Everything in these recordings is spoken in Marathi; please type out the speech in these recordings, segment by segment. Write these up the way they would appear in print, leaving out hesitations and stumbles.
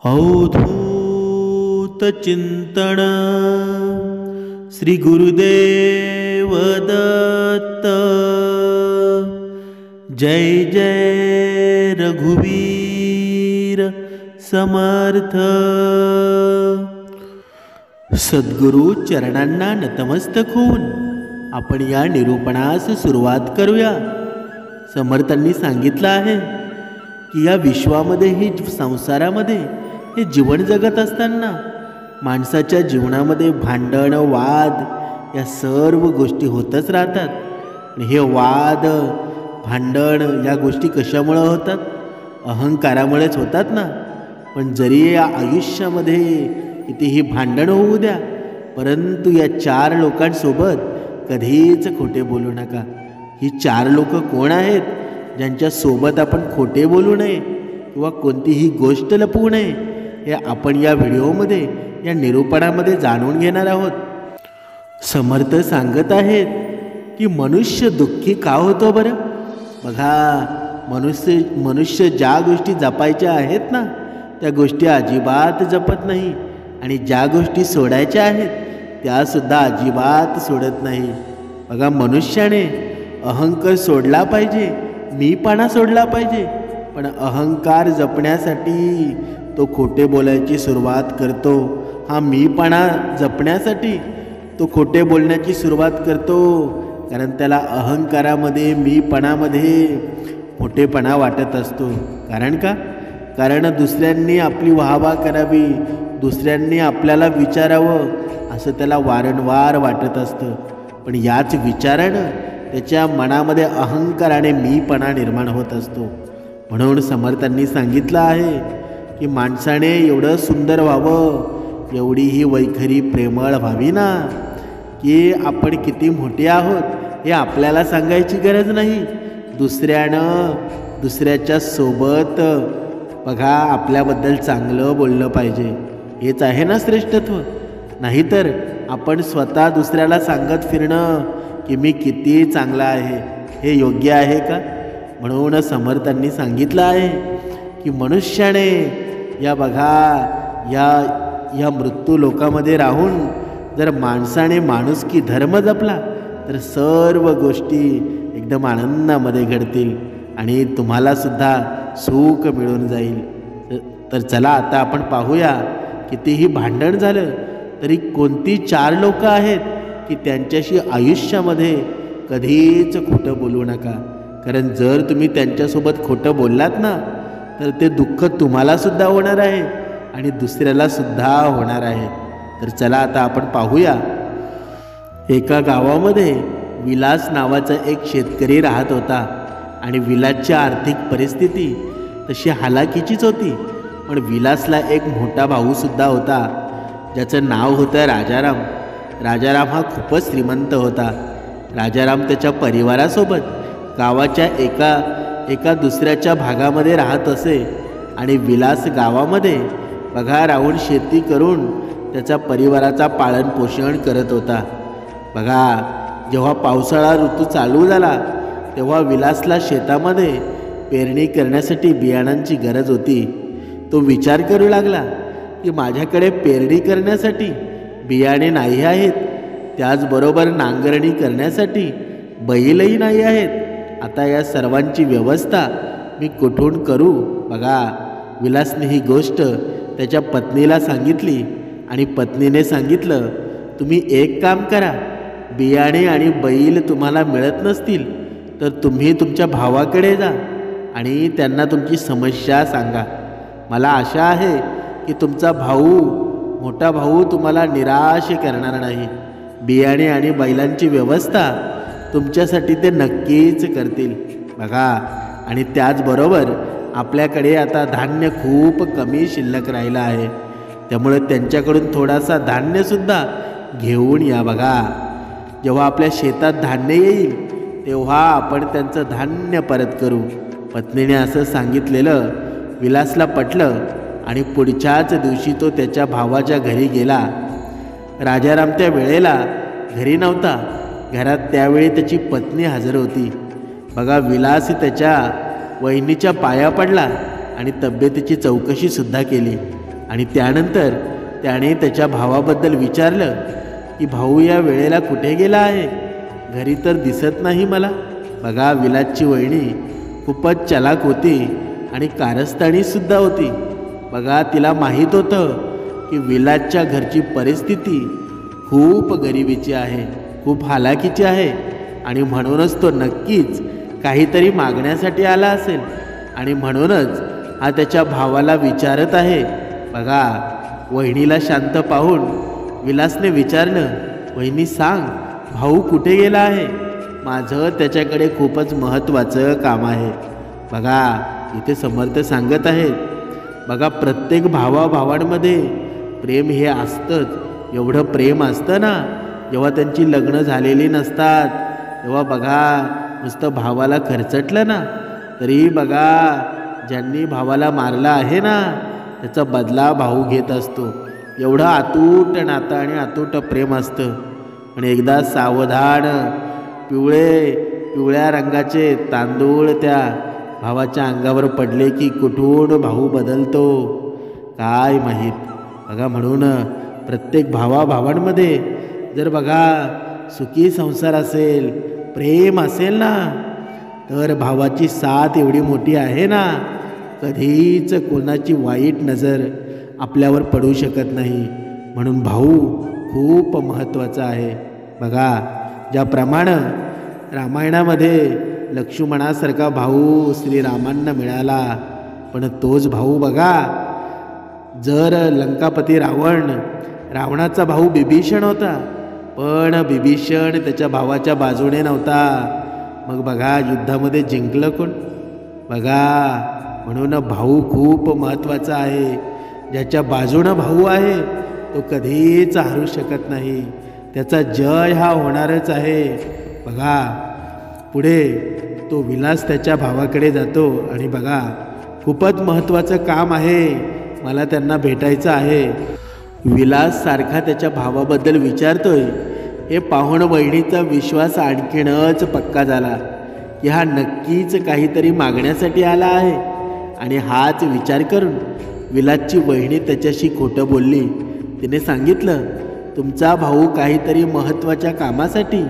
अवधूत चिंतन श्री गुरुदेव दत्त। जय जय रघुवीर समर्थ। सद्गुरु चरणांना नतमस्तक होऊन आपण या निरूपणास सुरुवात करूया। समर्थांनी सांगितलं आहे की या विश्वामध्ये ही संसारामध्ये हे जीवन जगत असताना माणसाच्या जीवनामध्ये भांडण वाद या सर्व गोष्टी होतच राहतात। आणि हे वाद भांडण या गोष्टी कशामुळे होतात? अहंकारामुळेच होतात ना। पण जरी या आयुष्यामध्ये कितीही भांडण होऊ द्या, परंतु या चार लोकांसोबत कधीच खोटे बोलू नका। ही चार लोक कोण आहेत ज्यांच्या सोबत आपण खोटे बोलू नये किंवा कोणतीही गोष्ट लपवू नये, हे आपण या व्हिडिओमध्ये या निरूपणामध्ये जाणून घेणार आहोत। समर्थ सांगत आहेत की मनुष्य दुःखी का होतो बरं? बघा, मनुष्य ज्या गोष्टी जपायच्या आहेत ना त्या गोष्टी अजिबात जपत नाही, आणि ज्या गोष्टी सोडायच्या आहेत त्यासुद्धा अजिबात सोडत नाही। बघा, मनुष्याने अहंकार सोडला पाहिजे, मीपणा सोडला पाहिजे, पण अहंकार जपण्यासाठी तो खोटे बोलायची सुरुवात करतो। हा मीपणा जपण्यासाठी तो खोटे बोलण्याची सुरुवात करतो, कारण त्याला अहंकारामध्ये मीपणामध्ये खोटेपणा वाटत असतो। कारण का? कारण दुसऱ्यांनी आपली वाहवा करावी, दुसऱ्यांनी आपल्याला विचारावं असं त्याला वारंवार वाटत असतं। पण याच विचारानं त्याच्या मनामध्ये अहंकार आणि मीपणा निर्माण होत असतो। म्हणून समर्थांनी सांगितलं आहे की माणसाने एवढं सुंदर व्हावं, एवढी ही वैखरी प्रेमळ व्हावी ना, की आपण किती मोठे आहोत हे आपल्याला सांगायची गरज नाही। दुसऱ्याच्या सोबत बघा आपल्याबद्दल चांगलं बोललं पाहिजे, हेच आहे ना श्रेष्ठत्व। नाहीतर आपण स्वतः दुसऱ्याला सांगत फिरणं की मी किती चांगला आहे, हे योग्य आहे का? म्हणून समर्थांनी सांगितलं आहे की मनुष्याने या मृत्यू लोकामध्ये राहून जर माणसाने माणुसकी धर्म जपला तर सर्व गोष्टी एकदम आनंदामध्ये घडतील आणि तुम्हाला सुद्धा सुख मिळून जाईल। तर चला आता आपण पाहूया, कितीही भांडण झालं तरी कोणती चार लोक आहेत की त्यांच्याशी आयुष्यामध्ये कधीच खोटं बोलू नका। कारण जर तुम्ही त्यांच्यासोबत खोटं बोललात ना तर ते दुःख तुम्हालासुद्धा होणार आहे आणि दुसऱ्यालासुद्धा होणार आहे। तर चला आता आपण पाहूया। एका गावामध्ये विलास नावाचा एक शेतकरी राहत होता, आणि विलासची आर्थिक परिस्थिती तशी हालाकीचीच होती। पण विलासला एक मोठा भाऊसुद्धा होता, ज्याचं नाव होतं राजाराम। राजाराम हा खूपच श्रीमंत होता। राजाराम त्याच्या परिवारासोबत गावाच्या एका दुसऱ्याच्या भागामध्ये राहत असे, आणि विलास गावामध्ये बघा राहून शेती करून त्याच्या परिवाराचा पालनपोषण करत होता। बघा, जेव्हा पावसाळा ऋतू चालू झाला तेव्हा विलासला शेतामध्ये पेरणी करण्यासाठी बियाणांची गरज होती। तो विचार करू लागला की माझ्याकडे पेरणी करण्यासाठी बियाणे नाही आहेत, त्याचबरोबर नांगरणी करण्यासाठी बैलही नाही आहेत। आता या सर्वांची व्यवस्था मी कुठून करू? बघा, विलासने ही गोष्ट त्याच्या पत्नीला सांगितली, आणि पत्नीने सांगितलं, तुम्ही एक काम करा, बियाणे आणि बैल तुम्हाला मिळत नसतील तर तुम्ही तुमच्या भावाकडे जा आणि त्यांना तुमची समस्या सांगा। मला आशा आहे की तुमचा मोठा भाऊ तुम्हाला निराश करणार नाही। बियाणे आणि बैलांची व्यवस्था तुमच्यासाठी ते नक्कीच करतील। बघा, आणि त्याचबरोबर आपल्याकडे आता धान्य खूप कमी शिल्लक राहिलं आहे, त्यामुळे त्यांच्याकडून थोडासा धान्यसुद्धा घेऊन या। बघा, जेव्हा आपल्या शेतात धान्य येईल तेव्हा आपण त्यांचं धान्य परत करू। पत्नीने असं सांगितलेलं विलासला पटलं, आणि पुढच्याच दिवशी तो त्याच्या भावाच्या घरी गेला। राजाराम त्या वेळेला घरी नव्हता, घरात त्यावेळी त्याची पत्नी हजर होती। बघा, विलास त्याच्या वहिनीच्या पाया पडला आणि तब्येतीची चौकशीसुद्धा केली। आणि त्यानंतर त्याने त्याच्या भावाबद्दल विचारलं की भाऊ या वेळेला कुठे गेला आहे, घरी तर दिसत नाही मला. बघा, विलासची वहिनी खूपच चलाक होती आणि कारस्थानीसुद्धा होती. बघा, तिला माहीत होतं की विलासच्या घरची परिस्थिती खूप गरिबीची आहे, खूप हालाकीची आहे आणि म्हणूनच तो नक्कीच काहीतरी मागण्यासाठी आला असेल आणि म्हणूनच हा त्याच्या भावाला विचारत आहे. बघा, वहिनीला शांत पाहून विलासने विचारलं, वहिनी सांग, भाऊ कुठे गेला आहे, माझं त्याच्याकडे खूपच महत्त्वाचं काम आहे. बघा, इथे समर्थ सांगत आहेत, बघा प्रत्येक भावाभावांमध्ये प्रेम हे असतंच. एवढं प्रेम असतं ना, जेव्हा त्यांची लग्न झालेली नसतात तेव्हा बघा नुसतं भावाला खर्चटलं ना तरी बघा ज्यांनी भावाला मारला आहे ना त्याचा बदला भाऊ घेत असतो. एवढं अतूट नातं आणि अतूट प्रेम असतं. आणि एकदा सावधान पिवळ्या रंगाचे तांदूळ त्या भावाच्या अंगावर पडले की कुठून भाऊ बदलतो काय माहीत. बघा, म्हणून प्रत्येक भावाभावांमध्ये जर बघा सुखी संसार असेल, प्रेम असेल ना, तर भावाची साथ एवढी मोठी आहे ना, कधीच कोणाची वाईट नजर आपल्यावर पडू शकत नाही. म्हणून भाऊ खूप महत्त्वाचा आहे. बघा, ज्याप्रमाणे रामायणामध्ये लक्ष्मणासारखा भाऊ श्रीरामांना मिळाला, पण तोच भाऊ बघा जर लंकापती रावणाचा भाऊ बिभीषण होता, पण बिभीषण त्याच्या भावाच्या बाजूने नव्हता. मग बघा युद्धामध्ये जिंकलं कोण? बघा, म्हणून भाऊ खूप महत्त्वाचा आहे. ज्याच्या बाजूनं भाऊ आहे तो कधीच हरू शकत नाही, त्याचा जय हा होणारच आहे. बघा, पुढे तो विलास त्याच्या भावाकडे जातो आणि बघा खूपच महत्त्वाचं काम आहे, मला त्यांना भेटायचं आहे. विलास सारखा त्याच्या भावाबद्दल विचारतोय. हे पाहून वहिनीचा विश्वास आणखीनच पक्का झाला की हा नक्कीच काहीतरी मागण्यासाठी आला आहे. आणि हाच विचार करून विलासची वहिनी त्याच्याशी खोटं बोलली. तिने सांगितलं, तुमचा भाऊ काहीतरी महत्त्वाच्या कामासाठी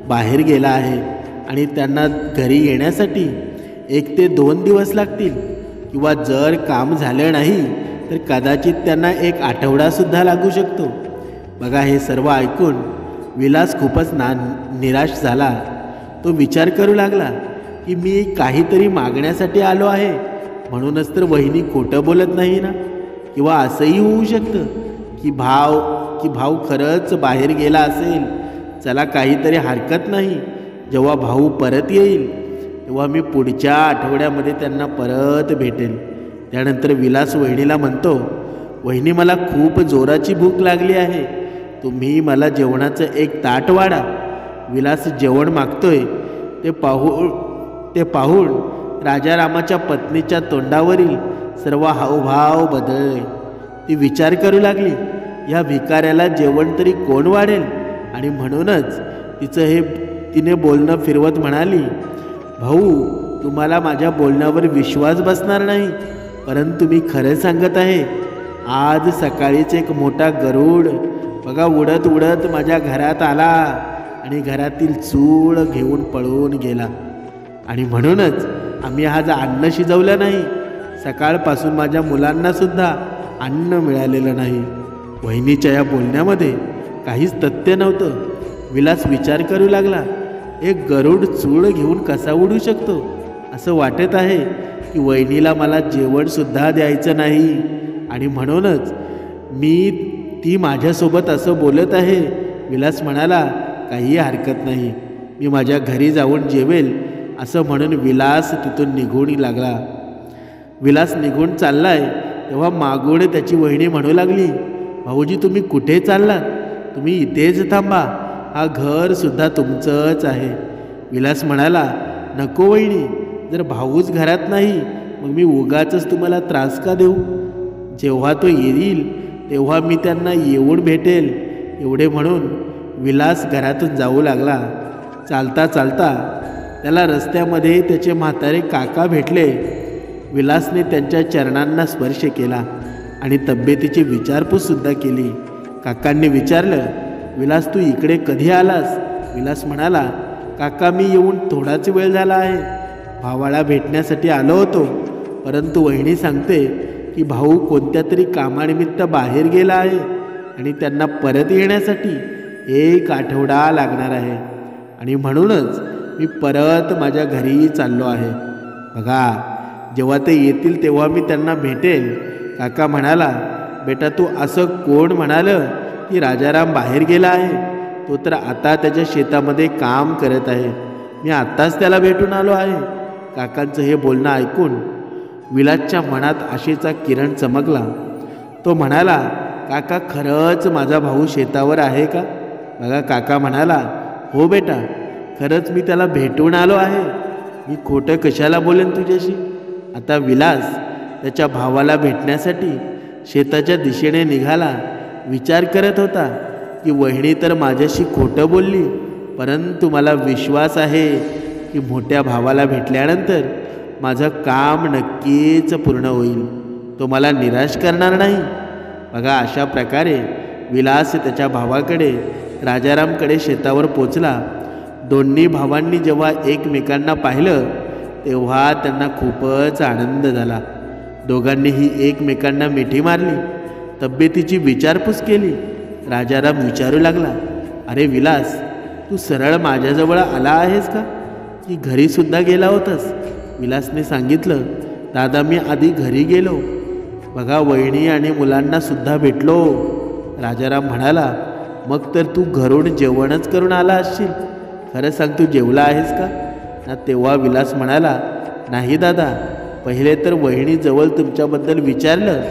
बाहेर गेला आहे आणि त्यांना घरी येण्यासाठी 1 ते 2 दिवस लागतील, किंवा जर काम झालं नाही तर कदाचित त्यांना 1 आठवडासुद्धा लागू शकतो. बघा, हे सर्व ऐकून विलास खूपच निराश झाला. तो विचार करू लागला की मी काहीतरी मागण्यासाठी आलो आहे, म्हणूनच तर वहिनी खोटं बोलत नाही ना. किंवा असंही होऊ शकतं की भाऊ खरंच बाहेर गेला असेल. चला, काहीतरी हरकत नाही, जेव्हा भाऊ परत येईल तेव्हा मी पुढच्या आठवड्यामध्ये त्यांना परत भेटेल. त्यानंतर विलास वहिनीला म्हणतो, वहिनी मला खूप जोराची भूक लागली आहे, तुम्ही मला जेवणाचं 1 ताट वाढा. विलास जेवण मागतोय ते पाहून राजा रामाच्या पत्नीच्या तोंडावरील सर्व हावभाव बदलले. ती विचार करू लागली, या भिकाऱ्याला जेवण तरी कोण वाढेल. आणि म्हणूनच तिने बोलणं फिरवत म्हणाली, भाऊ, तुम्हाला माझ्या बोलण्यावर विश्वास बसणार नाही, परंतु मी खरं सांगत आहे. आज सकाळीच एक मोठा गरुड बघा उडत उडत माझ्या घरात आला आणि घरातील चूळ घेऊन पळून गेला. आणि म्हणूनच आम्ही आज अन्न शिजवलं नाही. सकाळपासून माझ्या मुलांनासुद्धा अन्न मिळालेलं नाही. वहिनीच्या या बोलण्यामध्ये काहीच तथ्य नव्हतं. विलास विचार करू लागला, एक गरुड चूळ घेऊन कसा उडू शकतो. असं वाटत आहे की वहिनीला मला जेवणसुद्धा द्यायचं नाही आणि म्हणूनच ती माझ्यासोबत असं बोलत आहे. विलास म्हणाला, काही हरकत नाही, मी माझ्या घरी जाऊन जेवेल. असं म्हणून विलास तिथून निघून लागला. विलास निघून चाललाय तेव्हा मागून त्याची वहिनी म्हणू लागली, भाऊजी तुम्ही कुठे चाललात? तुम्ही इथेच थांबा, हा घरसुद्धा तुमचंच आहे. विलास म्हणाला, नको वहिनी, जर भाऊच घरात नाही मग मी उगाचच तुम्हाला त्रास का देऊ. जेव्हा तो येईल तेव्हा मी त्यांना येऊन भेटेल. एवढे म्हणून विलास घरातून जाऊ लागला. चालता चालता त्याला रस्त्यामध्ये त्याचे म्हातारे काका भेटले. विलासने त्यांच्या चरणांना स्पर्श केला आणि तब्येतीची विचारपूससुद्धा केली. काकांनी विचारलं, विलास तू इकडे कधी आलास? विलास म्हणाला, काका मी येऊन थोडाच वेळ झाला आहे. भावाला भेटण्यासाठी आलो होतो, परंतु वहिनी सांगते की भाऊ कोणत्या तरी कामानिमित्त बाहेर गेला आहे आणि त्यांना परत येण्यासाठी 1 आठवडा लागणार आहे आणि म्हणूनच मी परत माझ्या घरी चाललो आहे. बघा, जेव्हा ते येतील तेव्हा मी त्यांना भेटेल. काका म्हणाला, बेटा तू असं कोण म्हणालं की राजाराम बाहेर गेला आहे? तो तर आता त्याच्या शेतामध्ये काम करत आहे. मी आत्ताच त्याला भेटून आलो आहे. काकांचं हे बोलणं ऐकून विलासच्या मनात आशेचा किरण चमकला. तो म्हणाला, काका खरंच माझा भाऊ शेतावर आहे का? बघा, काका म्हणाला, हो बेटा, खरंच मी त्याला भेटून आलो आहे. मी खोटं कशाला बोलेन तुझ्याशी? आता विलास त्याच्या भावाला भेटण्यासाठी शेताच्या दिशेने निघाला. विचार करत होता की वहिनी तर माझ्याशी खोटं बोलली, परंतु मला विश्वास आहे की मोठ्या भावाला भेटल्यानंतर माझं काम नक्कीच पूर्ण होईल. तो मला निराश करणार नाही. बघा, अशा प्रकारे विलास त्याच्या भावाकडे राजारामकडे शेतावर पोचला. दोन्ही भावांनी जेव्हा एकमेकांना पाहिलं तेव्हा त्यांना खूपच आनंद झाला. दोघांनीही एकमेकांना मिठी मारली, तब्येतीची विचारपूस केली. राजाराम विचारू लागला, अरे विलास, तू सरळ माझ्याजवळ आला आहेस का की घरीसुद्धा गेला होतास? विलासने सांगितलं, दादा मी आधी घरी गेलो. बघा, वहिनी आणि मुलांनासुद्धा भेटलो. राजाराम म्हणाला, मग तर तू घरून जेवणच करून आला असशील. खरं सांग, तू जेवला आहेस का? ना तेव्हा विलास म्हणाला, नाही दादा, पहिले तर वहिनीजवळ तुमच्याबद्दल विचारलं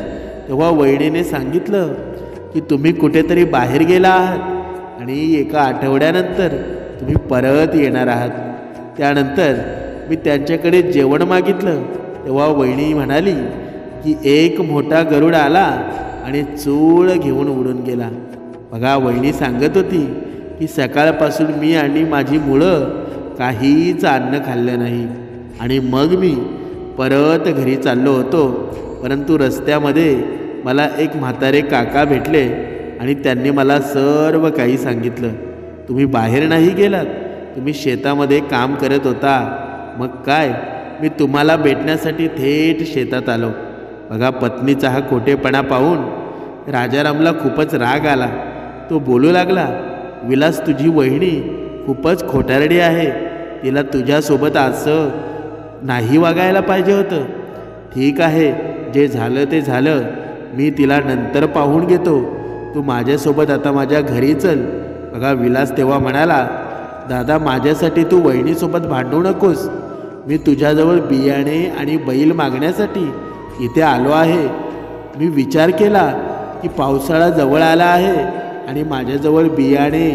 तेव्हा वहिनीने सांगितलं की तुम्ही कुठेतरी बाहेर गेला आहात आणि 1 आठवड्यानंतर तुम्ही परत येणार आहात. त्यानंतर मी त्यांच्याकडे जेवण मागितलं तेव्हा वहिनी म्हणाली की एक मोठा गरुड आला आणि चूळ घेऊन उडून गेला. बघा, वहिनी सांगत होती की सकाळपासून मी आणि माझी मुलं काहीच अन्न खाल्लं नाही आणि मग मी परत घरी चाललो होतो, परंतु रस्त्यामध्ये मला एक म्हातारे काका भेटले आणि त्यांनी मला सर्व काही सांगितलं. तुम्ही बाहेर नाही गेलात, तुम्ही शेतामध्ये काम करत होता. मग काय, मी तुम्हाला भेटण्यासाठी थेट शेतात आलो. बघा, पत्नीचा हा खोटेपणा पाहून राजारामला खूपच राग आला. तो बोलू लागला, विलास तुझी वहिनी खूपच खोटारडी आहे. तिला तुझ्यासोबत असं नाही वागायला पाहिजे होतं. ठीक आहे, जे झालं ते झालं, मी तिला नंतर पाहून घेतो. तू माझ्यासोबत आता माझ्या घरी चल. बघा, विलास तेव्हा म्हणाला, दादा माझ्यासाठी तू वहिनीसोबत भांडू नकोस. मी तुझ्याजवळ बियाणे आणि बैल मागण्यासाठी इथे आलो आहे. मी विचार केला की पावसाळा जवळ आला आहे आणि माझ्याजवळ बियाणे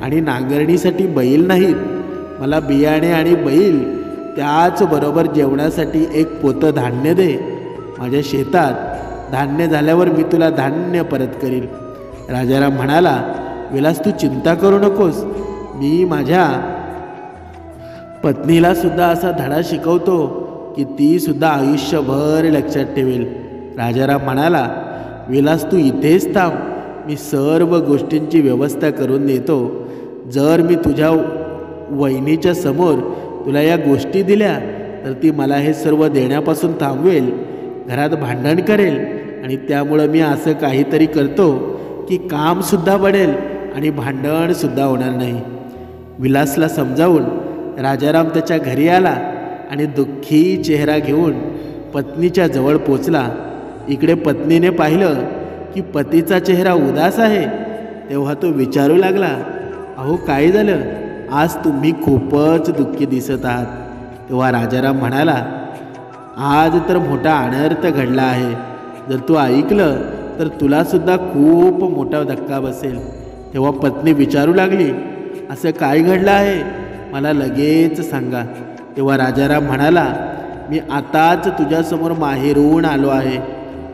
आणि नांगरणीसाठी बैल नाहीत. मला बियाणे आणि बैल त्याचबरोबर जेवणासाठी 1 पोतं धान्य दे. माझ्या शेतात धान्य झाल्यावर मी तुला धान्य परत करील. राजाराम म्हणाला, विलास तू चिंता करू नकोस. मी माझ्या पत्नीला सुद्धा असा धडा शिकवतो की ती सुद्धा आयुष्यभर लक्षात ठेवेल. राजाराम म्हणाला, विलास तू इथेच थांब, मी सर्व गोष्टींची व्यवस्था करून देतो. जर मी तुझ्या वहिनीच्या समोर तुला या गोष्टी दिल्या तर ती मला हे सर्व देण्यापासून थांबवेल, घरात भांडण करेल आणि त्यामुळं मी असं काहीतरी करतो की कामसुद्धा वाढेल आणि भांडणसुद्धा होणार नाही. विलासला समजावून राजाराम त्याच्या घरी आला आणि दुःखी चेहरा घेऊन पत्नीच्या जवळ पोचला. इकडे पत्नीने पाहिलं की पतीचा चेहरा उदास आहे तेव्हा तो विचारू लागला, अहो काय झालं, आज तुम्ही खूपच दुःखी दिसत आहात. तेव्हा राजाराम म्हणाला, आज तर मोठा अनर्थ घडला आहे. जर तू ऐकलं तर तुलासुद्धा खूप मोठा धक्का बसेल. तेव्हा पत्नी विचारू लागली, असं काय घडलं आहे, मला लगेच सांगा. तेव्हा राजाराम म्हणाला, मी आताच तुझ्यासमोर माहेरून आलो आहे.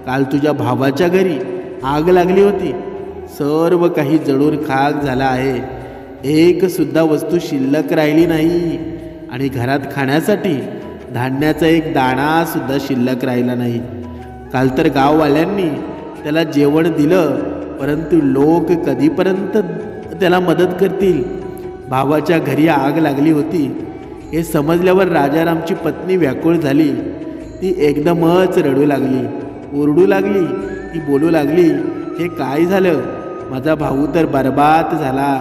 काल तुझ्या भावाच्या घरी आग लागली होती. सर्व काही जळून खाक झाला आहे. एक सुद्धा वस्तू शिल्लक राहिली नाही आणि घरात खाण्यासाठी धान्याचा 1 दाणासुद्धा शिल्लक राहिला नाही. काल तर गाववाल्यांनी त्याला जेवण दिलं, परंतु लोक कधीपर्यंत त्याला मदत करतील? भावाच्या घरी आग लागली होती हे समजल्यावर राजारामची पत्नी व्याकुळ झाली. ती एकदमच रडू लागली, ओरडू लागली, ती बोलू लागली, हे काय झालं? माझा भाऊ तर बर्बाद झाला.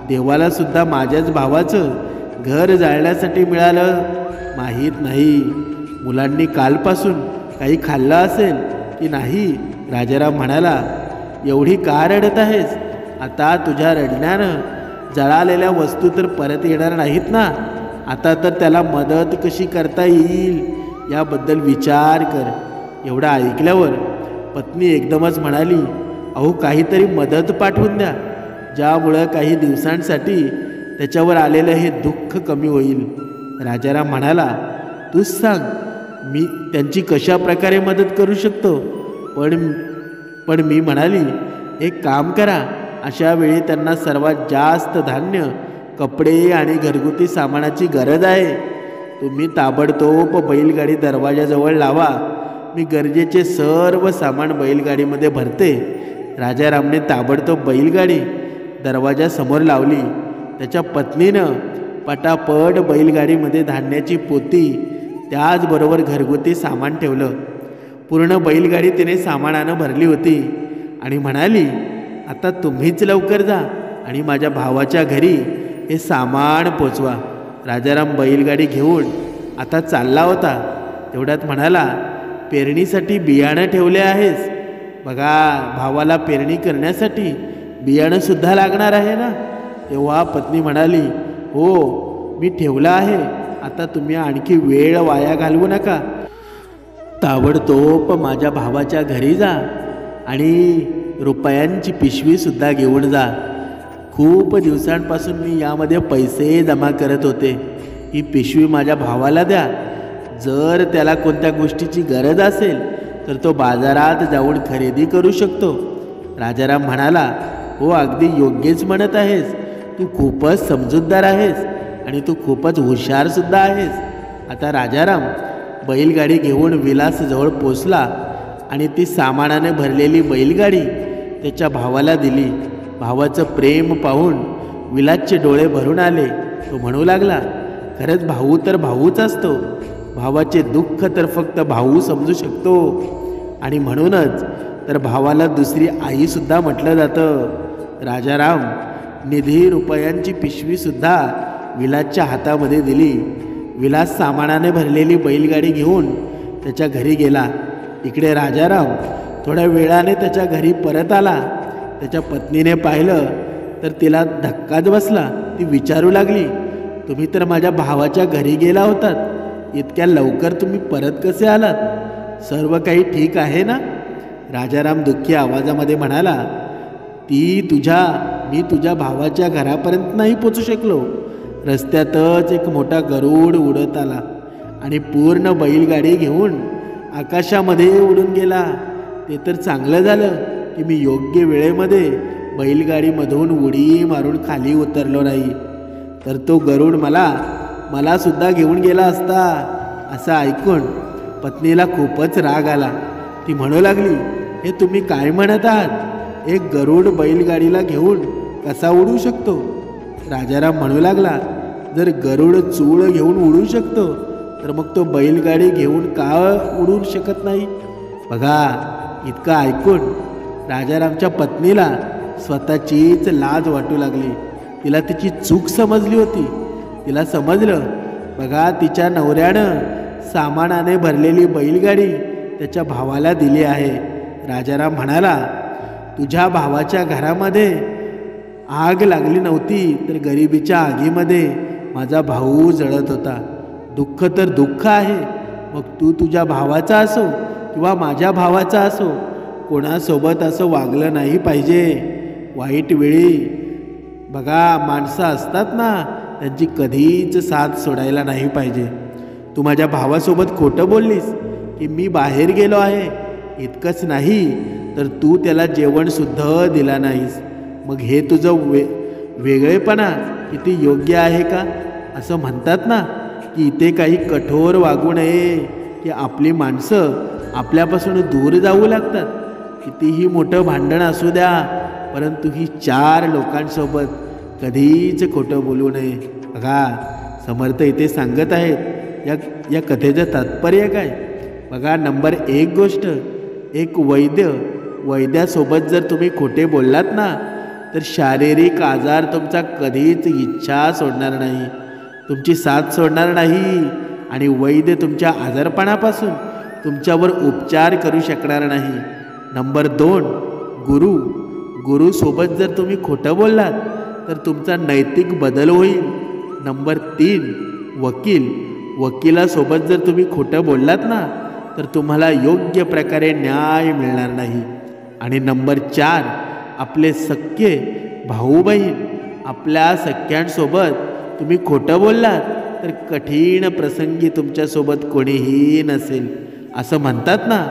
देवाला सुद्धा माझ्याच भावाचं घर जाळण्यासाठी मिळालं माहीत नाही. मुलांनी कालपासून काही खाल्लं असेल की नाही? राजाराम म्हणाला, एवढी का रडत आहेस? आता तुझ्या रडण्यानं जळालेल्या वस्तू तर परत येणार नाहीत ना. आता तर त्याला मदत कशी करता येईल याबद्दल विचार कर. एवढं ऐकल्यावर पत्नी एकदमच म्हणाली, अहो काहीतरी मदत पाठवून द्या, ज्यामुळं काही दिवसांसाठी त्याच्यावर आलेलं हे दुःख कमी होईल. राजाराम म्हणाला, तूच सांग, मी त्यांची कशा प्रकारे मदत करू शकतो? पण मी म्हणाली, एक काम करा, अशा वेळी त्यांना सर्वात जास्त धान्य, कपडे आणि घरगुती सामानाची गरज आहे. तुम्ही ताबडतोब बैलगाडी दरवाजाजवळ लावा. मी गरजेचे सर्व सामान बैलगाडीमध्ये भरते. राजारामने ताबडतोब बैलगाडी दरवाजासमोर लावली. त्याच्या पत्नीनं पटापट बैलगाडीमध्ये धान्याची पोती, त्याचबरोबर घरगुती सामान ठेवलं. पूर्ण बैलगाडी तिने सामानानं भरली होती आणि म्हणाली, आता तुम्हीच लवकर जा आणि माझ्या भावाच्या घरी हे सामान पोचवा. राजाराम बैलगाडी घेऊन आता चालला होता. तेवढ्यात म्हणाला, पेरणीसाठी बियाणं ठेवले आहेस? बघा, भावाला पेरणी करण्यासाठी बियाणंसुद्धा लागणार आहे ना. तेव्हा पत्नी म्हणाली, हो मी ठेवलं आहे. आता तुम्ही आणखी वेळ वाया घालवू नका. ताबडतोब माझ्या भावाच्या घरी जा आणि रुपयांची पिशवीसुद्धा घेऊन जा. खूप दिवसांपासून मी यामध्ये पैसे जमा करत होते. ही पिशवी माझ्या भावाला द्या. जर त्याला कोणत्या गोष्टीची गरज असेल तर तो बाजारात जाऊन खरेदी करू शकतो. राजाराम म्हणाला, हो अगदी योग्यच म्हणत आहेस. तू खूपच समजूतदार आहेस आणि तू खूपच हुशारसुद्धा आहेस. आता राजाराम बैलगाडी घेऊन विलासजवळ पोचला आणि ती सामानाने भरलेली बैलगाडी त्याच्या भावाला दिली. भावाचं प्रेम पाहून विलासचे डोळे भरून आले. तो म्हणू लागला, खरंच भाऊ तर भाऊच असतो. भावाचे दुःख तर फक्त भाऊ समजू शकतो आणि म्हणूनच तर भावाला दुसरी आईसुद्धा म्हटलं जातं. राजाराम निधी रुपयांची पिशवीसुद्धा विलासच्या हातामध्ये दिली. विलास सामानाने भरलेली बैलगाडी घेऊन त्याच्या घरी गेला. इकडे राजाराम थोड्या वेळाने त्याच्या घरी परत आला. त्याच्या पत्नीने पाहिलं तर तिला धक्काच बसला. ती विचारू लागली, तुम्ही तर माझ्या भावाच्या घरी गेला होतात, इतक्या लवकर तुम्ही परत कसे आलात? सर्व काही ठीक आहे ना? राजाराम दुःखी आवाजामध्ये म्हणाला, मी तुझ्या भावाच्या घरापर्यंत नाही पोचू शकलो. रस्त्यातच एक मोठा गरुड उडत आला आणि पूर्ण बैलगाडी घेऊन आकाशामध्ये उडून गेला. ते तर चांगलं झालं की मी योग्य वेळेमध्ये बैलगाडीमधून उडी मारून खाली उतरलो नाही, तर तो गरुड मला सुद्धा घेऊन गेला असता. असं ऐकून पत्नीला खूपच राग आला. ती म्हणू लागली, हे तुम्ही काय म्हणत आहात? एक गरुड बैलगाडीला घेऊन कसा उडू शकतो? राजाराम म्हणू लागला, जर गरुड चूळ घेऊन उडू शकतो तर मग तो बैलगाडी घेऊन का उडू शकत नाही? बघा, इतकं ऐकून राजारामच्या पत्नीला स्वतःचीच लाज वाटू लागली. तिला तिची चूक समजली होती. तिला समजलं, बघा तिच्या नवऱ्यानं सामानाने भरलेली बैलगाडी त्याच्या भावाला दिली आहे. राजाराम म्हणाला, तुझ्या भावाच्या घरामध्ये आग लागली नव्हती तर गरिबीच्या आगीमध्ये माझा भाऊ जळत होता. दुःख तर दुःख आहे, मग तू तुझ्या भावाचा असो किंवा माझ्या भावाचा असो, कोणासोबत असं वागलं नाही पाहिजे. वाईट वेळी बघा माणसं असतात ना, त्यांची कधीच साथ सोडायला नाही पाहिजे. तू माझ्या भावासोबत खोटं बोललीस की मी बाहेर गेलो आहे. इतकंच नाही तर तू त्याला जेवणसुद्धा दिला नाहीस. मग हे तुझं वेगळेपणा किती योग्य आहे का? असं म्हणतात ना की इथे काही कठोर वागू नये की आपली माणसं आपल्यापासून दूर जाऊ लागतात. कितीही मोठं भांडण असू द्या, परंतु ही 4 लोकांसोबत कधीच खोटं बोलू नये. बघा समर्थ इथे सांगत आहेत या कथेचं तात्पर्य काय. बघा नंबर 1 गोष्ट, एक वैद्यासोबत जर तुम्ही खोटे बोललात ना, तर शारीरिक आजार तुमचा कधीच इच्छा सोडणार नाही, तुमची साथ सोडणार नाही, आणि वैद्य तुमच्या आजारपणापासून तुमच्यावर उपचार करू शकणार नाही. नंबर 2 गुरुसोबत जर तुम्ही खोटं बोललात तर तुमचा नैतिक बदल होईल. नंबर 3 वकिलासोबत जर तुम्ही खोटं बोललात ना, तर तुम्हाला योग्य प्रकारे न्याय मिळणार नाही. आणि नंबर 4 आपले सख्खे भाऊ बहीण, आपल्या सख्यांसोबत तुम्ही खोटं बोललात तर कठीण प्रसंगी तुमच्यासोबत कोणीही नसेल. असं म्हणतात ना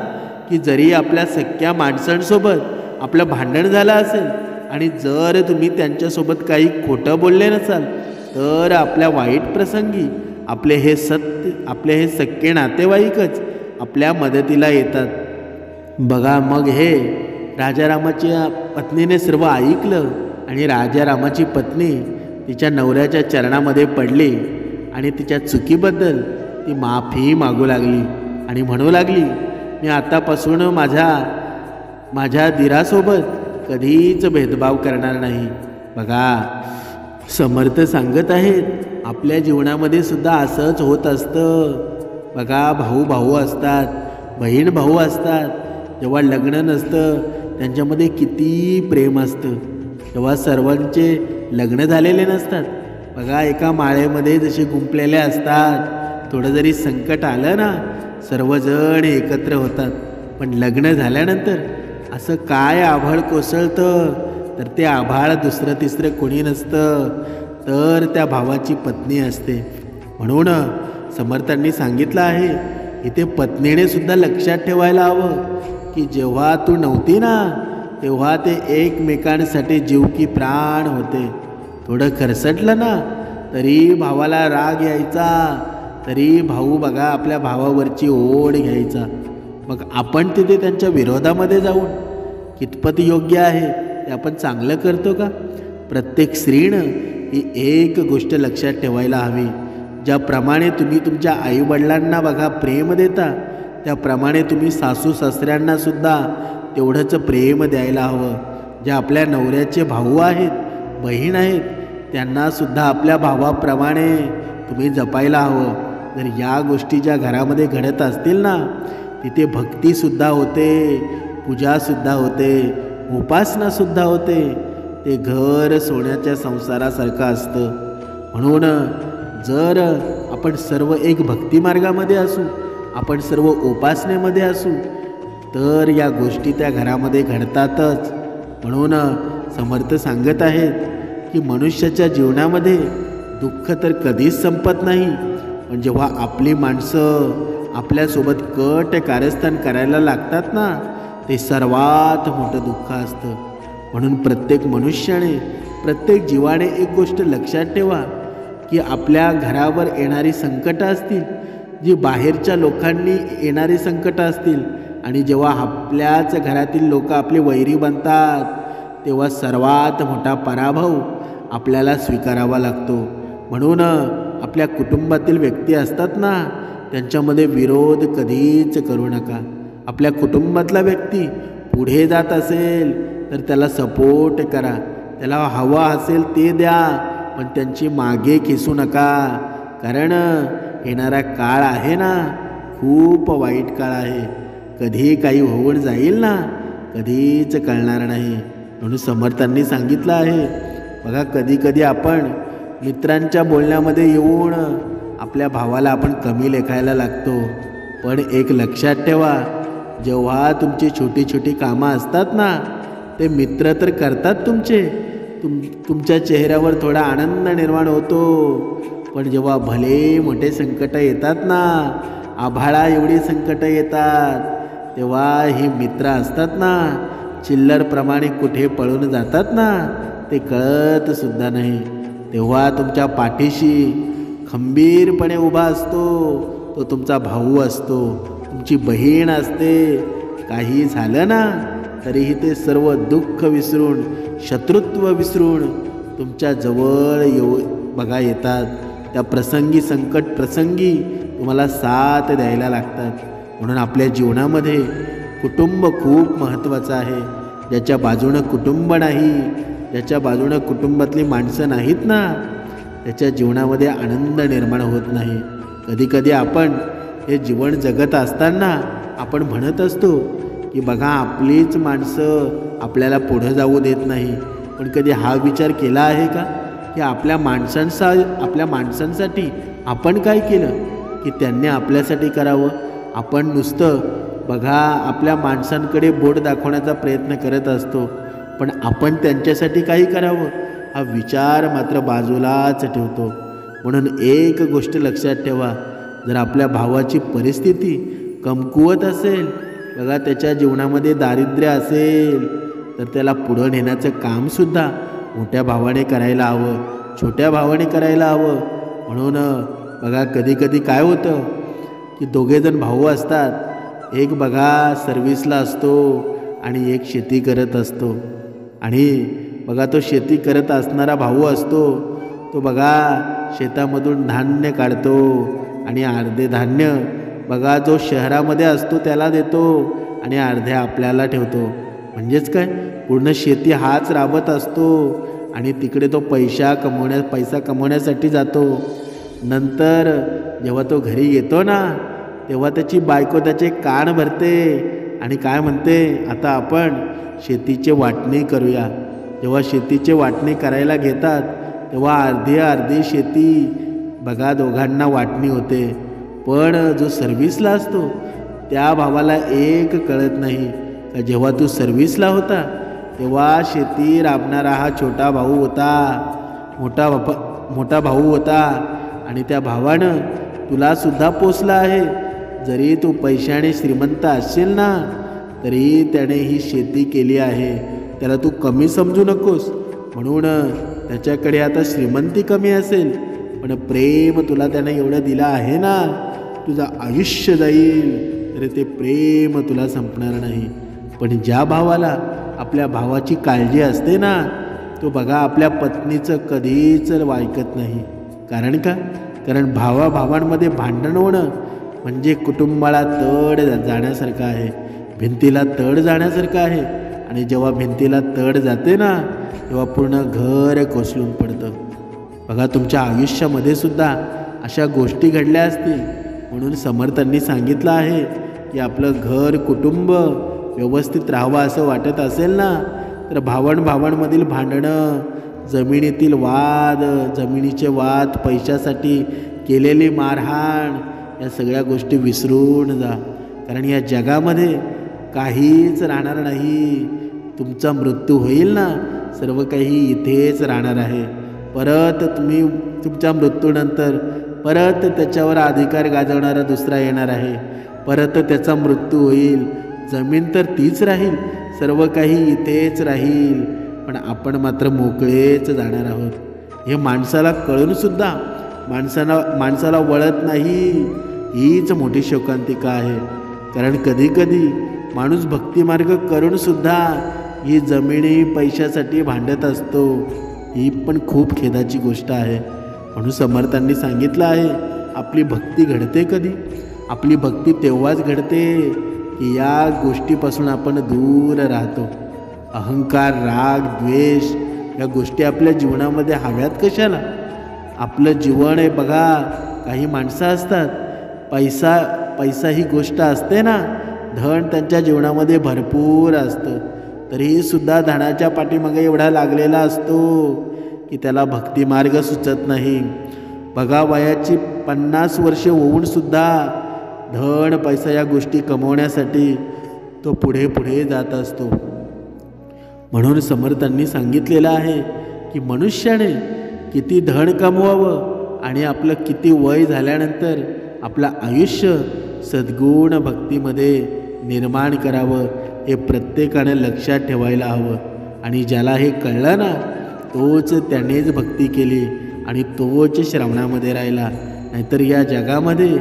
की जरी आपल्या सख्या माणसांसोबत आपलं भांडण झालं असेल आणि जर तुम्ही त्यांच्यासोबत काही खोटं बोलले नसाल, तर आपल्या वाईट प्रसंगी आपले हे सख्खे नातेवाईकच आपल्या मदतीला येतात. बघा मग हे राजारामाच्या पत्नीने सर्व ऐकलं आणि राजारामाची पत्नी तिच्या नवऱ्याच्या चरणामध्ये पडली आणि तिच्या चुकीबद्दल ती माफी मागू लागली आणि म्हणू लागली, मी आतापासून माझ्या दिरासोबत कधीच भेदभाव करणार नाही. बघा समर्थ सांगत आहेत आपल्या जीवनामध्ये सुद्धा असंच होत असतं. बघा भाऊ असतात, बहीण भाऊ असतात, जेव्हा लग्न नसतं त्यांच्यामध्ये किती प्रेम असतं, तेव्हा सर्वांचे लग्न झालेले नसतात. बघा एका माळेमध्ये जसे गुंपलेले असतात, थोडं जरी संकट आलं ना सर्वजण एकत्र होतात, पण लग्न झाल्यानंतर असं काय आभाळ कोसळतं, तर ते आभाळ दुसरं तिसरं कोणी नसतं, तर त्या भावाची पत्नी असते. म्हणून समर्थांनी सांगितलं आहे इथे पत्नीने सुद्धा लक्षात ठेवायला हवं की जेव्हा तू नव्हती ना, तेव्हा ते एकमेकांसाठी जीव की प्राण होते. थोडं खरसटलं ना तरी भावाला राग यायचा, तरी भाऊ बघा आपल्या भावावरची ओढ घ्यायचा. मग आपण तिथे त्यांच्या विरोधामध्ये जाऊन कितपत योग्य आहे ते आपण चांगलं करतो का. प्रत्येक स्त्रीनं ही एक गोष्ट लक्षात ठेवायला हवी, ज्याप्रमाणे तुम्ही तुमच्या आईवडिलांना बघा प्रेम देता, त्याप्रमाणे तुम्ही सासू सासऱ्यांना सुद्धा तेवढंच प्रेम द्यायला हवं. ज्या आपल्या नवऱ्याचे भाऊ आहेत, बहीण आहेत, त्यांनासुद्धा आपल्या भावाप्रमाणे तुम्ही जपायला हवं. जर या गोष्टी ज्या घरामध्ये घडत असतील ना, तिथे भक्तीसुद्धा होते, पूजासुद्धा होते, उपासनासुद्धा होते. ते घर सोन्याच्या संसारासारखं असतं. म्हणून जर आपण सर्व एक भक्तिमार्गामध्ये असू, आपण सर्व उपासनेमध्ये असू, तर या गोष्टी त्या घरामध्ये घडतातच. म्हणून समर्थ सांगत आहेत की मनुष्याच्या जीवनामध्ये दुःख तर कधीच संपत नाही, पण जेव्हा आपली माणसं आपल्यासोबत कट कारस्थान करायला लागतात ना, ते सर्वात मोठं दुःख असतं. म्हणून प्रत्येक मनुष्याने, प्रत्येक जीवाने एक गोष्ट लक्षात ठेवा की आपल्या घरावर येणारी संकटं असतील, जी बाहेरच्या लोकांनी येणारी संकटं असतील, आणि जेव्हा आपल्याच घरातील लोक आपले वैरी बनतात, तेव्हा सर्वात मोठा पराभव आपल्याला स्वीकारावा लागतो. म्हणून आपल्या कुटुंबातील व्यक्ती असतात ना, त्यांच्यामध्ये विरोध कधीच करू नका. आपल्या कुटुंबातला व्यक्ती पुढे जात असेल तर त्याला सपोर्ट करा, त्याला हवा असेल ते द्या, पण त्यांची मागे खेचू नका. कारण येणारा काळ आहे ना, खूप वाईट काळ आहे. कधी काही होऊन जाईल ना, कधीच कळणार नाही. म्हणून समर्थांनी सांगितलं आहे बघा, कधी कधी आपण मित्रांच्या बोलण्यामध्ये येऊन आपल्या भावाला आपण कमी लेखायला लागतो. पण एक लक्षात ठेवा, जेव्हा तुमची छोटी छोटी कामं असतात ना, ते मित्र तर करतात तुमचे, तुमच्या चेहऱ्यावर थोडा आनंद निर्माण होतो. पण जेव्हा भले मोठे संकट येतात ना, आभाळा एवढी संकट येतात, तेव्हा ही मित्र असतात ना, चिल्लरप्रमाणे कुठे पळून जातात ना, ते कळत सुद्धा नाही. तेव्हा तुमच्या पाठीशी खंबीरपणे उभा असतो तो तुमचा भाऊ असतो, तुमची बहीण असते. काही झालं ना तरीही ते सर्व दुःख विसरून, शत्रुत्व विसरून तुमच्या जवळ बघा येतात. त्या प्रसंगी, संकट प्रसंगी तुम्हाला साथ द्यायला लागतात. म्हणून आपल्या जीवनामध्ये कुटुंब खूप महत्त्वाचं आहे. ज्याच्या बाजूनं कुटुंब नाही, ज्याच्या बाजूनं कुटुंबातली माणसं नाहीत ना, त्याच्या जीवनामध्ये आनंद निर्माण होत नाही. कधीकधी आपण हे जीवन जगत असताना आपण म्हणत असतो की बघा आपलीच माणसं आपल्याला पुढं जाऊ देत नाही. पण कधी हा विचार केला आहे का की आपल्या माणसांसाठी आपण काय केलं की त्यांनी आपल्यासाठी करावं? आपण नुसतं बघा आपल्या माणसांकडे बोट दाखवण्याचा प्रयत्न करत असतो, पण आपण त्यांच्यासाठी काही करावं हा विचार मात्र बाजूलाच ठेवतो. म्हणून एक गोष्ट लक्षात ठेवा, जर आपल्या भावाची परिस्थिती कमकुवत असेल, बघा त्याच्या जीवनामध्ये दारिद्र्य असेल, तर त्याला पुढं नेण्याचं कामसुद्धा मोठ्या भावाने करायला हवं, छोट्या भावाने करायला हवं. म्हणून बघा कधीकधी काय होतं की दोघेजण भाऊ असतात, एक बघा सर्व्हिसला असतो आणि एक शेती करत असतो. आणि बघा तो शेती करत असणारा भाऊ असतो, तो बघा शेतामधून धान्य काढतो आणि अर्धे धान्य बघा जो शहरामध्ये असतो त्याला देतो आणि अर्धे आपल्याला ठेवतो. म्हणजेच काय, पूर्ण शेती हाच राबत असतो आणि तिकडे तो पैसा कमवण्यासाठी जातो. नंतर जेव्हा तो घरी येतो ना, तेव्हा त्याची बायको त्याचे कान भरते आणि काय म्हणते, आता आपण शेतीचे वाटणी करूया. जेव्हा शेतीचे वाटणी करायला घेतात तेव्हा अर्धी शेती बघा दोघांना वाटणी होते. पण जो सर्व्हिसला असतो त्या भावाला एक कळत नाही का जेव्हा तू सर्व्हिसला होता तेव्हा शेती राबणारा हा छोटा भाऊ होता, मोठा भाऊ होता आणि त्या भावानं तुलासुद्धा पोसला आहे. जरी तू पैशाने श्रीमंत असशील ना, तरी त्याने ही शेती केली आहे, त्याला तू कमी समजू नकोस. म्हणून त्याच्याकडे आता श्रीमंती कमी असेल, पण प्रेम तुला त्याने एवढं दिलं आहे ना, तुझं आयुष्य जाईल तरी ते प्रेम तुला संपणार नाही. पण ज्या भावाला आपल्या भावाची काळजी असते ना, तो बघा आपल्या पत्नीचं कधीच ऐकत नाही. कारण का? कारण भावाभावांमध्ये भांडण होणं म्हणजे कुटुंबाला तड जाण्यासारखं आहे, भिंतीला तड जाण्यासारखं आहे. आणि जेव्हा भिंतीला तड जाते ना, तेव्हा पूर्ण घर कोसळून पडतं. बघा तुमच्या आयुष्यामध्ये सुद्धा अशा गोष्टी घडल्या असतील. म्हणून समर्थांनी सांगितलं आहे की आपलं घर कुटुंब व्यवस्थित राहावं असं वाटत असेल ना, तर भावांमधील भांडणं, जमिनीतील वाद, जमिनीचे वाद, पैशासाठी केलेली मारहाण, या सगळ्या गोष्टी विसरून जा. कारण या जगामध्ये काहीच राहणार नाही. तुमचा मृत्यू होईल ना, सर्व काही इथेच राहणार आहे. परत तुम्ही तुमच्या मृत्यूनंतर परत त्याच्यावर अधिकार गाजवणारा दुसरा येणार आहे, परत त्याचा मृत्यू होईल. जमीन तर तीच राहील, सर्व काही इथेच राहील, पण आपण मात्र मोकळेच जाणार आहोत. हे माणसाला कळूनसुद्धा माणसाला वळत नाही. हीच मोठी शोकांतिका आहे. कारण कधीकधी माणूस भक्तिमार्ग करूनसुद्धा ही जमिनी पैशासाठी भांडत असतो. ही पण खूप खेदाची गोष्ट आहे. म्हणून समर्थांनी सांगितलं आहे, आपली भक्ती घडते कधी? आपली भक्ती तेव्हाच घडते की या गोष्टीपासून आपण दूर राहतो. अहंकार, राग, द्वेष या गोष्टी आपल्या जीवनामध्ये हव्यात कशाला? आपलं जीवन आहे बघा, काही माणसं असतात, पैसा ही गोष्ट असते ना, धन त्यांच्या जीवनामध्ये भरपूर असतं, तरीसुद्धा धनाच्या पाठीमागे एवढा लागलेला असतो की त्याला भक्तिमार्ग सुचत नाही. बघा वयाची 50 वर्षे होऊनसुद्धा धन पैसा या गोष्टी कमवण्यासाठी तो पुढे जात असतो. म्हणून समर्थांनी सांगितलेलं आहे की मनुष्याने किती धन कमवावं आणि आपलं किती वय झाल्यानंतर आपलं आयुष्य सद्गुण भक्तीमध्ये निर्माण करावं, हे प्रत्येकाने लक्षात ठेवायला हवं. आणि ज्याला हे कळलं ना, तोच त्यानेच भक्ती केली आणि तोच श्रवणामध्ये राहिला. नाहीतर या जगामध्ये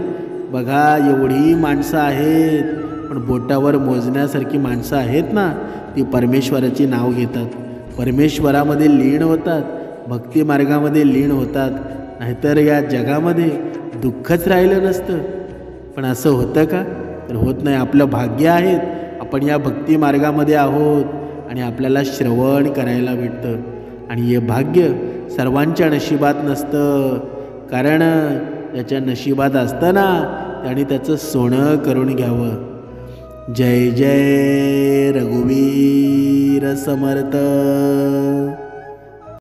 बघा एवढी माणसं आहेत, पण बोटावर मोजण्यासारखी माणसं आहेत ना, ती परमेश्वराची नाव घेतात, परमेश्वरामध्ये लीन होतात, भक्ती मार्गामध्ये लीन होतात. नाहीतर या जगामध्ये दुःखच राहिलं नसतं. पण असं होतं का? तर होत नाही. आपलं भाग्य आहेत, आपण या भक्ती मार्गामध्ये आहोत आणि आपल्याला श्रवण करायला भेटतं. आणि हे भाग्य सर्वांच्या नशिबात नसतं, कारण ज्याच्या नशिबात असतं ना, त्याने त्याचं सोनं करून घ्यावं. जय जय रघुवीर समर्थ.